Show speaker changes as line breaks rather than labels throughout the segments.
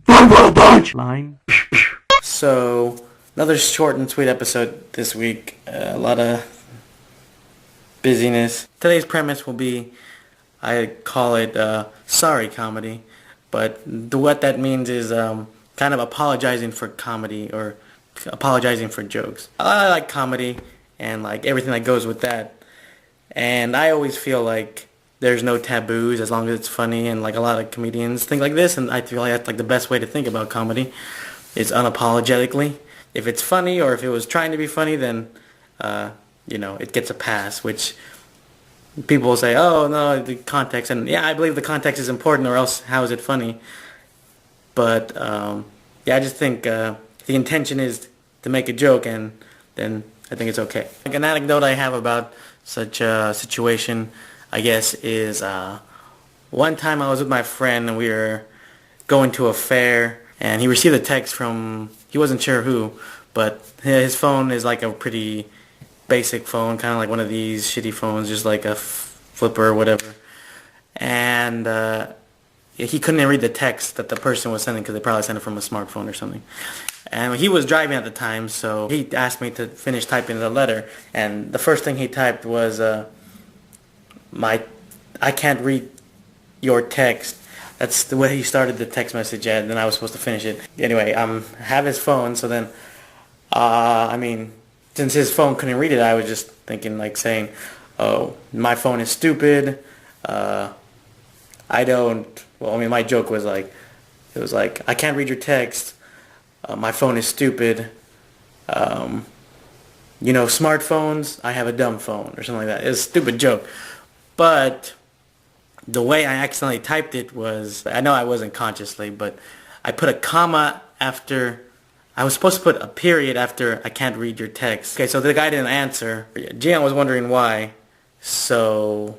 Punchline. So, another short and sweet episode this week. A lot of busyness. Today's premise will be, I call it sorry comedy, but what that means is kind of apologizing for comedy or apologizing for jokes. I like comedy and like everything that goes with that, and I always feel like there's no taboos as long as it's funny, and like a lot of comedians think like this, and I feel like that's like the best way to think about comedy is unapologetically. If it's funny or if it was trying to be funny, then it gets a pass, which people will say, oh no, the context, and yeah, I believe the context is important, or else how is it funny? But I just think the intention is to make a joke, and then I think it's okay. Like an anecdote I have about such a situation, I guess, is one time I was with my friend and we were going to a fair, and he received a text from, he wasn't sure who, but his phone is like a pretty basic phone, kind of like one of these shitty phones, just like a flipper or whatever. And he couldn't read the text that the person was sending because they probably sent it from a smartphone or something. And he was driving at the time, so he asked me to finish typing the letter. And the first thing he typed was, I can't read your text. That's the way he started the text message, and then I was supposed to finish it. Anyway, have his phone, so then, since his phone couldn't read it, I was just thinking, like, saying, oh, my phone is stupid. My joke was like, it was like, I can't read your text. My phone is stupid. Smartphones, I have a dumb phone, or something like that. It's a stupid joke. But the way I accidentally typed it was, I know I wasn't consciously, but I put a comma after, I was supposed to put a period after I can't read your text. Okay, so the guy didn't answer. Gian was wondering why. So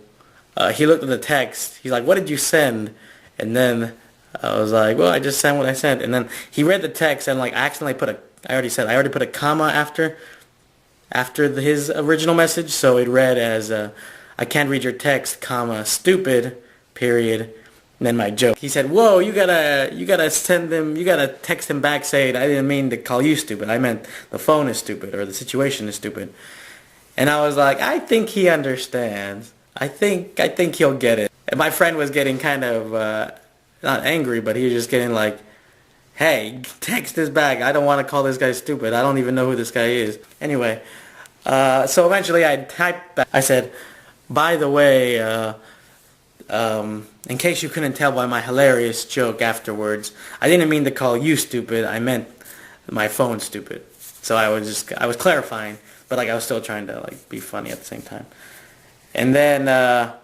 he looked at the text. He's like, what did you send? And then I was like, well, I just sent what I sent. And then he read the text and like I accidentally I already put a comma after his original message. So it read as, I can't read your text, comma, stupid, period, and then my joke. He said, whoa, you gotta text him back saying, I didn't mean to call you stupid. I meant the phone is stupid, or the situation is stupid. And I was like, I think he understands. I think he'll get it. And my friend was getting kind of, not angry, but he was just getting like, hey, text this back. I don't want to call this guy stupid. I don't even know who this guy is. Anyway, so eventually I typed back. I said, by the way, in case you couldn't tell by my hilarious joke afterwards, I didn't mean to call you stupid. I meant my phone stupid. So I was clarifying, but like I was still trying to like be funny at the same time. And then, my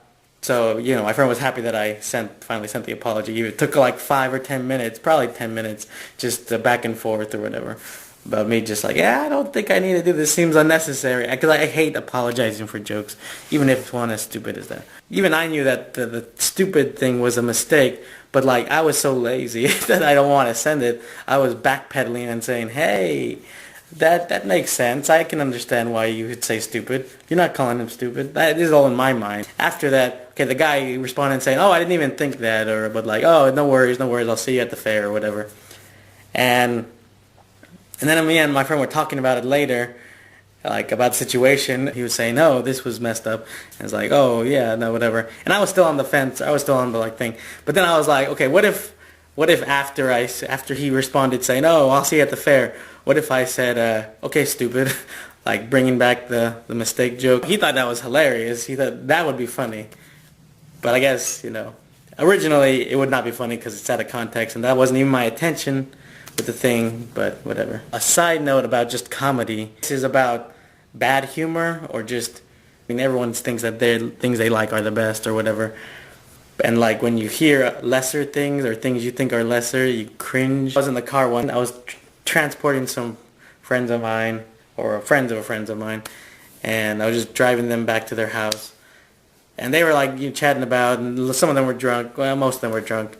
friend was happy that I finally sent the apology. It took like 5 or 10 minutes, probably 10 minutes, just back and forth or whatever. But me just like, I don't think I need to do this. Seems unnecessary. Because I hate apologizing for jokes, even if it's one as stupid as that. Even I knew that the stupid thing was a mistake, but like I was so lazy that I don't want to send it. I was backpedaling and saying, hey, that makes sense. I can understand why you would say stupid. You're not calling him stupid. That is all in my mind. After that, okay, the guy responded saying, oh, I didn't even think that, but like, oh, no worries, I'll see you at the fair or whatever. And then me and my friend were talking about it later, like about the situation. He was saying, no, this was messed up. And it's like, oh, yeah, no, whatever. And I was still on the fence. I was still on the like thing. But then I was like, okay, what if after he responded saying, oh, I'll see you at the fair, what if I said, okay, stupid, like bringing back the mistake joke? He thought that was hilarious. He thought that would be funny. But I guess, originally it would not be funny because it's out of context, and that wasn't even my intention with the thing, but whatever. A side note about just comedy. This is about bad humor, or just, everyone thinks that things they like are the best or whatever. And like when you hear lesser things or things you think are lesser, you cringe. I was in the car I was transporting some friends of mine, or friends of friends of mine, and I was just driving them back to their house. And they were like chatting about, and some of them were drunk. Well, most of them were drunk.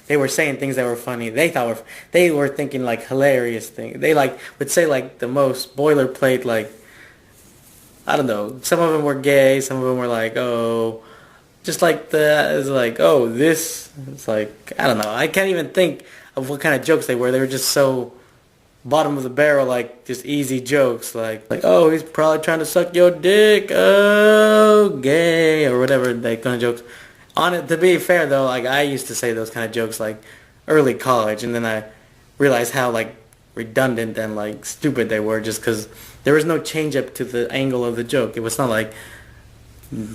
They were saying things that were funny. They were thinking like hilarious things. They like would say like the most boilerplate, like, I don't know. Some of them were gay. Some of them were like, oh, just like it's like, oh, this. It's like, I don't know. I can't even think. of what kind of jokes they were. They were just so bottom of the barrel, like just easy jokes, like oh, he's probably trying to suck your dick, oh, gay, or whatever, that kind of jokes. On it, to be fair though, like I used to say those kind of jokes like early college, and then I realized how like redundant and like stupid they were, just because there was no change up to the angle of the joke. It was not like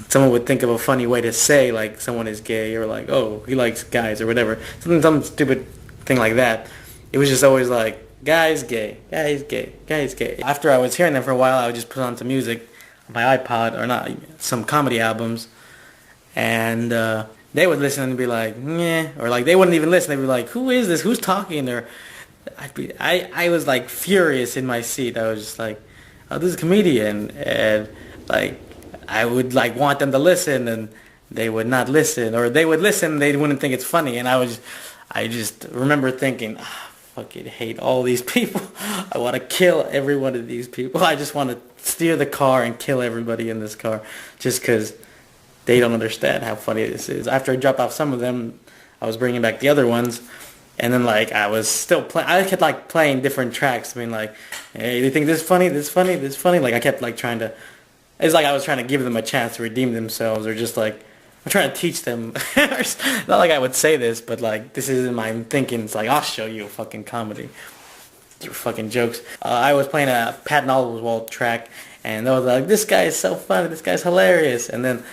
someone would think of a funny way to say like someone is gay, or like, oh, he likes guys, or whatever, some stupid thing like that. It was just always like, guy's gay, guy's gay, guy's gay. After I was hearing them for a while, I would just put on some music on my iPod, or not, some comedy albums, and they would listen and be like, yeah, or like they wouldn't even listen. They'd be like, who is this? Who's talking? Or I was like furious in my seat. I was just like, oh, this is a comedian, and like I would like want them to listen, and they would not listen, or they would listen, and they wouldn't think it's funny, and I just remember thinking, fucking hate all these people. I want to kill every one of these people. I just want to steer the car and kill everybody in this car, just because they don't understand how funny this is. After I dropped off some of them, I was bringing back the other ones, and then like I was still playing. I kept like playing different tracks. I mean, like, hey, do you think this is funny? This is funny? This is funny? Like I kept like trying to. It's like I was trying to give them a chance to redeem themselves, or just like I'm trying to teach them. Not like I would say this, but like this is in my thinking. It's like, I'll show you a fucking comedy, your fucking jokes. I was playing a Patton Oswalt track, and they were like, this guy is so funny, this guy's hilarious, and then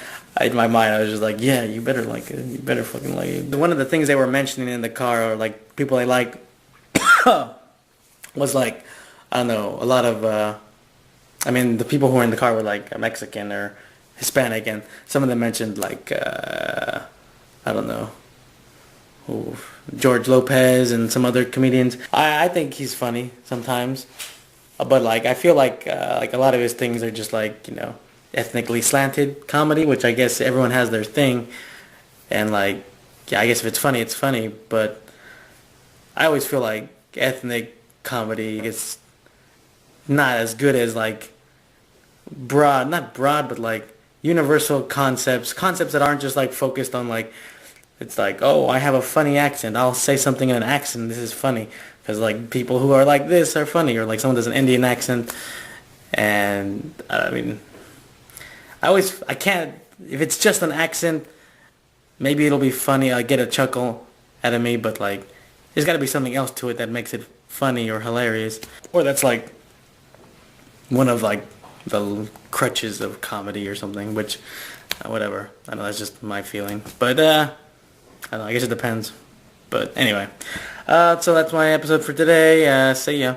in my mind I was just like, yeah, you better like it, you better fucking like it. One of the things they were mentioning in the car, or like people they like, was like, I don't know, a lot of, I mean, the people who were in the car were like Mexican or Hispanic, and some of them mentioned like, I don't know, who, George Lopez and some other comedians. I think he's funny sometimes, but like I feel like a lot of his things are just like, you know, ethnically slanted comedy, which I guess everyone has their thing, and like, yeah, I guess if it's funny, it's funny, but I always feel like ethnic comedy is not as good as like not broad, but like universal concepts that aren't just like focused on like, it's like, oh, I have a funny accent, I'll say something in an accent, this is funny, because like people who are like this are funny, or like someone does an Indian accent, and I mean, I can't, if it's just an accent, maybe it'll be funny, I get a chuckle out of me, but like, there's got to be something else to it that makes it funny or hilarious, or that's like one of like the crutches of comedy or something, which, whatever, I know that's just my feeling, but I don't know, I guess it depends, but anyway, so that's my episode for today, see ya.